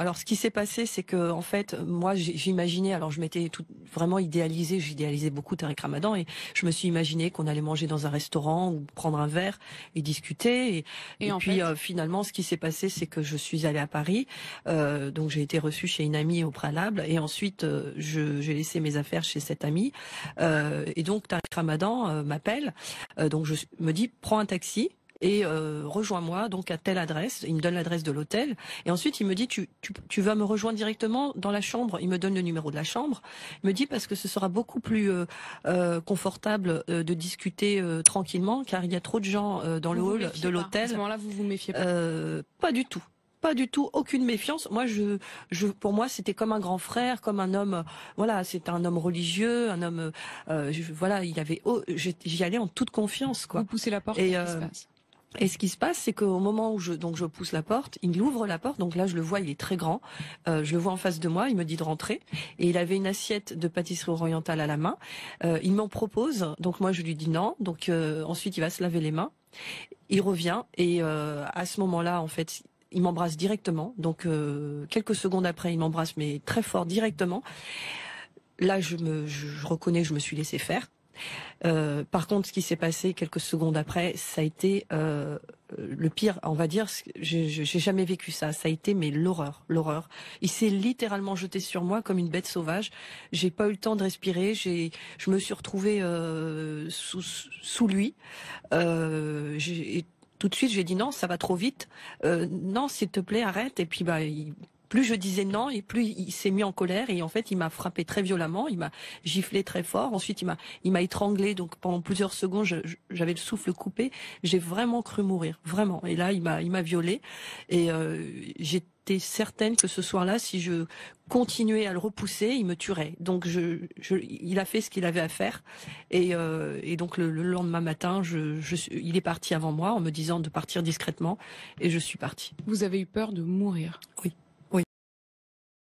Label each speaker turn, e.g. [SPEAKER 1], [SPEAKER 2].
[SPEAKER 1] Alors, ce qui s'est passé, c'est que, en fait, moi, j'imaginais, alors je m'étais vraiment idéalisé, j'idéalisais beaucoup Tariq Ramadan, et je me suis imaginé qu'on allait manger dans un restaurant ou prendre un verre et discuter. Et
[SPEAKER 2] en
[SPEAKER 1] puis,
[SPEAKER 2] fait
[SPEAKER 1] finalement, ce qui s'est passé, c'est que je suis allée à Paris, donc j'ai été reçue chez une amie au préalable, et ensuite, j'ai laissé mes affaires chez cette amie, et donc Tariq Ramadan m'appelle, donc je me dis, prends un taxi. Et rejoins-moi donc à telle adresse. Il me donne l'adresse de l'hôtel et ensuite il me dit tu vas me rejoindre directement dans la chambre. Il me donne le numéro de la chambre. Il me dit parce que ce sera beaucoup plus confortable de discuter tranquillement car il y a trop de gens dans le hall de l'hôtel.
[SPEAKER 2] À ce moment-là, vous vous méfiez pas?
[SPEAKER 1] Pas du tout. Pas du tout, aucune méfiance. Moi, pour moi, c'était comme un grand frère, comme un homme. Voilà, c'était un homme religieux, un homme. Voilà, j'y allais en toute confiance, quoi.
[SPEAKER 2] Vous poussez la porte.
[SPEAKER 1] Et,
[SPEAKER 2] qu'est-ce qui se passe?
[SPEAKER 1] Et ce qui se passe, c'est qu'au moment où je pousse la porte, il ouvre la porte. Donc là, je le vois, il est très grand. Je le vois en face de moi. Il me dit de rentrer. Et il avait une assiette de pâtisserie orientale à la main. Il m'en propose. Donc moi, je lui dis non. Donc ensuite, il va se laver les mains. Il revient et à ce moment-là, en fait, il m'embrasse directement. Donc quelques secondes après, il m'embrasse mais très fort directement. Là, je reconnais, je me suis laissé faire. Par contre, ce qui s'est passé quelques secondes après, ça a été le pire, on va dire. J'ai jamais vécu ça. Ça a été mais l'horreur. Il s'est littéralement jeté sur moi comme une bête sauvage. J'ai pas eu le temps de respirer. Je me suis retrouvée sous lui. Et tout de suite, j'ai dit non, ça va trop vite. Non, s'il te plaît, arrête. Et puis plus je disais non et plus il s'est mis en colère et en fait il m'a frappé très violemment, il m'a giflé très fort, ensuite il m'a étranglé, donc pendant plusieurs secondes j'avais le souffle coupé, j'ai vraiment cru mourir, vraiment. Et là il m'a violée et j'étais certaine que ce soir-là, si je continuais à le repousser, il me tuerait. Donc il a fait ce qu'il avait à faire et donc le lendemain matin, il est parti avant moi en me disant de partir discrètement et je suis partie.
[SPEAKER 2] Vous avez eu peur de mourir?
[SPEAKER 1] Oui.